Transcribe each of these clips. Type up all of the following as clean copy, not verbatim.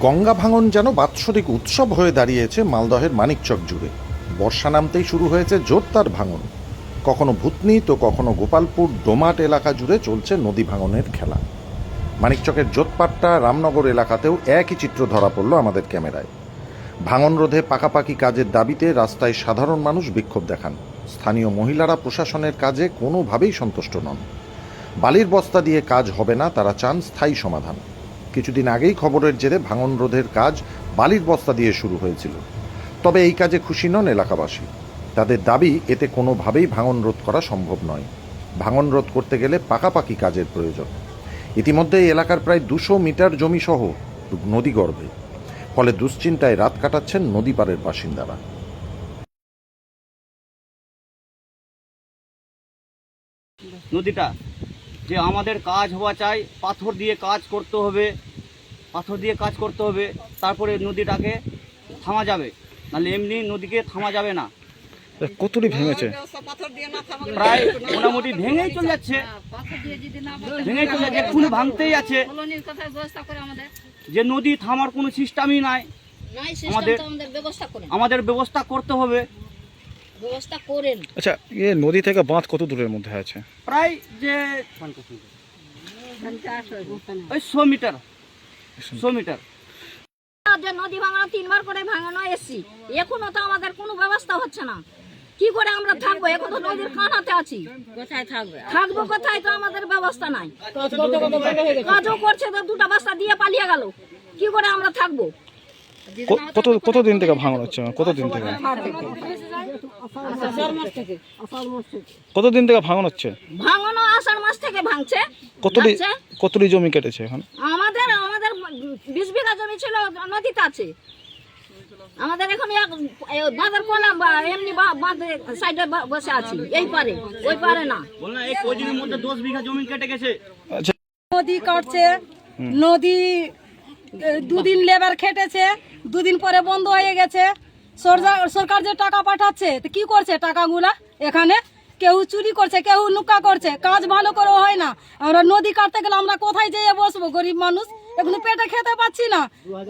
গঙ্গা ভাঙন যেন বাৎসরিক উৎসব হয়ে দাঁড়িয়েছে মালদহের মানিকচক জুড়ে। বর্ষা নামতেই শুরু হয়েছে জোরদার ভাঙন। কখনো ভূতনি তো কখনো গোপালপুর ডোমাট এলাকা জুড়ে চলছে নদী ভাঙনের খেলা। মানিকচকের জোতপাট্টা রামনগর এলাকাতেও একই চিত্র ধরা পড়ল আমাদের ক্যামেরায়। ভাঙন রোধে পাকাপাকি কাজের দাবিতে রাস্তায় সাধারণ মানুষ বিক্ষোভ দেখান। স্থানীয় মহিলারা প্রশাসনের কাজে কোনোভাবেই সন্তুষ্ট নন। বালির বস্তা দিয়ে কাজ হবে না, তারা চান স্থায়ী সমাধান। কিছুদিন আগেই খবরের জেরে ভাঙন রোধের কাজ বালির বস্তা দিয়ে শুরু হয়েছিল। তবে এই কাজে খুশি নন এলাকাবাসী। তাদের দাবি, এতে কোনোভাবেই ভাঙন রোধ করা সম্ভব নয়। ভাঙন রোধ করতে গেলে পাকাপাকি কাজের প্রয়োজন। ইতিমধ্যে এই এলাকার প্রায় 200 মিটার জমি সহ নদী গর্ভে, ফলে দুশ্চিন্তায় রাত কাটাচ্ছেন নদী পাড়ের বাসিন্দারা। নদীটা যে আমাদের কাজ হওয়া চাই, পাথর দিয়ে কাজ করতে হবে, তারপরে নদীটাকে থামা যাবে, নাহলে এমনি নদীকে থামা যাবে না। কতটি ভেঙেছে? প্রায় মোটামুটি ভেঙেই চলে যাচ্ছে, এক্ষুনি ভাঙতেই আছে। যে নদী থামার কোনো সিস্টেমই নাই, আমাদের ব্যবস্থা করতে হবে। আচ্ছা, নদী থেকে বাঁধ কত দূরের মধ্যে আছে? প্রায় যে ওই 100 মিটার। নদী ভাঙানো 3 বার করে ভাঙানো এসছি, এখনো তো আমাদের কোনো ব্যবস্থা হচ্ছে না। কি করে আমরা থাকবো? এখন তো নদীর কানাতে আছি, থাকবো কোথায়? তো আমাদের ব্যবস্থা নাই। কাজও করছে তো 2টা বস্তা দিয়ে পালিয়ে গেল, কি করে আমরা থাকবো? কতদিন থেকে ভাঙন হচ্ছে? কতদিন থেকে ভাঙন হচ্ছে? ভাঙানো আষাঢ় মাস থেকে ভাঙছে। কতটি জমি কেটেছে এখন? আমাদের 20 বিঘা জমি ছিল, নদীতে আছে। আমাদের এখন বাঁধের কলাম বা এমনি বাঁধে সাইডে বসে আছি, এই পারে ওই পারে না। এই কদিনের মধ্যে 10 বিঘা জমি কেটে গেছে। নদী কাটছে, নদী 2 দিন লেবার খেটেছে, 2 দিন পরে বন্ধ হয়ে গেছে। সরকার যে টাকা পাঠাচ্ছে, তো কি করছে টাকাগুলা? এখানে কেউ চুরি করছে, কেউ লুকা করছে, কাজ ভালো করে হয় না। আমরা নদী কাটতে গেলে আমরা কোথায় যেয়ে বসবো? গরিব মানুষ, এখন পেটে খেতে পাচ্ছি না,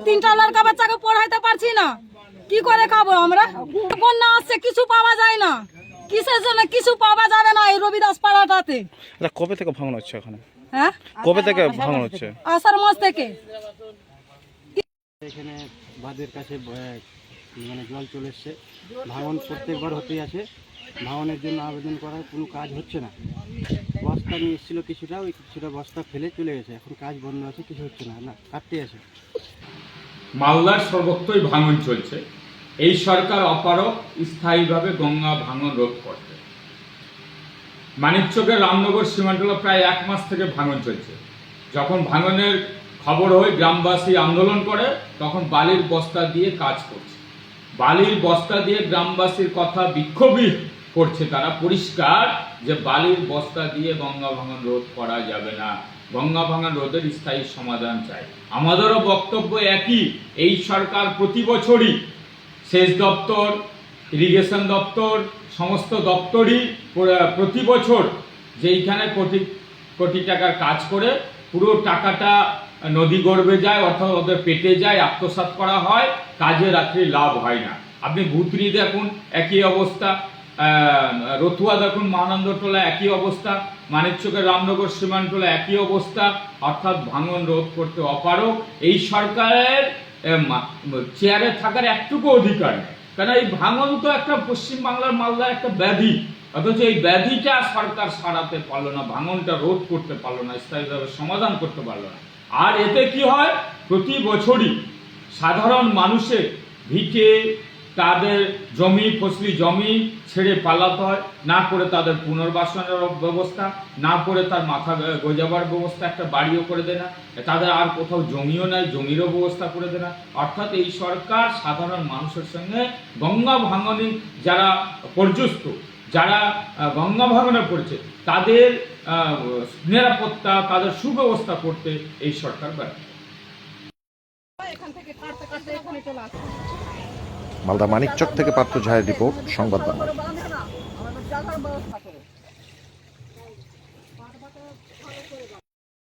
3টা লড়কা বাচ্চাকে পড়াইতে পারছি না, কি করে খাবো আমরা? বন্যা আসছে, কিছু পাওয়া যায় না। কিসের জন্য কিছু পাওয়া যাবে না এই রবিদাস পাড়াটাতে? কবে থেকে ভাঙন হচ্ছে এখানে? হ্যাঁ, কবে থেকে ভাঙন হচ্ছে? আষাঢ় মাস থেকে। এখানে বাঁধের কাছে মানে জল চলে এসছে, ভাঙন প্রত্যেকবার হতেই আছে। ভাঙনের জন্য আবেদন করার কোনো কাজ হচ্ছে না। বস্তা নিয়ে এসেছিল কিছুটা, ওই কিছুটা বস্তা ফেলে চলে গেছে, এখন কাজ বন্ধ আছে, কিছু হচ্ছে না, কাটতে আছে। মালদার সর্বত্রই ভাঙন চলছে। এই সরকার অপারগ স্থায়ীভাবে গঙ্গা ভাঙন রোধ করতে। মানিকচকের রামনগর সীমান্তগুলো প্রায় 1 মাস থেকে ভাঙন চলছে। যখন ভাঙনের খবর হয়, গ্রামবাসী আন্দোলন করে, তখন বালির বস্তা দিয়ে কাজ করছে। বালির বস্তা দিয়ে গ্রামবাসীর কথা বিক্ষোভী করছে তারা, পরিষ্কার যে বালির বস্তা দিয়ে গঙ্গা ভাঙন রোধ করা যাবে না। গঙ্গা ভাঙন রোধের স্থায়ী সমাধান চাই। আমাদেরও বক্তব্য একই। এই সরকার প্রতি বছরই সেচ দপ্তর, ইরিগেশন দপ্তর, সমস্ত দপ্তরই প্রতি বছর যেইখানে কোটি কোটি টাকার কাজ করে, পুরো টাকাটা নদী গর্ভে যায়, অর্থাৎ ওদের পেটে যায়, আত্মসাৎ করা হয়, কাজে রাত্রি লাভ হয় না। আপনি ভূতনি দেখুন, একই অবস্থা। রতুয়া দেখুন, মহানন্দটোলা একই অবস্থা। মানিকচকের রামনগর সীমান্তটোলা একই অবস্থা। অর্থাৎ ভাঙন রোধ করতে অপারগ। এই সরকারের চেয়ারে থাকার একটুকু অধিকার নেই, কারণ এই ভাঙন তো একটা পশ্চিমবাংলার মালদার একটা ব্যাধি, অথচ এই ব্যাধিটা সরকার সারাতে পারলো না, ভাঙনটা রোধ করতে পারলো না, স্থায়ীভাবে সমাধান করতে পারলো না। আর এতে কি হয়? প্রতি বছরই সাধারণ মানুষের ভিটে, তাদের জমি, ফসলি জমি ছেড়ে পালাতে হয়, না করে তাদের পুনর্বাসনের ব্যবস্থা, না করে তার মাথা গোজাবার ব্যবস্থা, একটা বাড়িও করে দেয় না, তাদের আর কোথাও জমিও নাই, জমিরও ব্যবস্থা করে দেয় না। অর্থাৎ এই সরকার সাধারণ মানুষের সঙ্গে গঙ্গা ভাঙনে যারা পর্যস্ত, যারা গঙ্গা ভাঙনে পড়েছে, তাদের নিরাপত্তা, তাদের সুব্যবস্থা করতে এই সরকার ব্যর্থ। মালদা মানিকচক থেকে পার্থ ঝায়ের রিপোর্ট, সংবাদ বাংলা।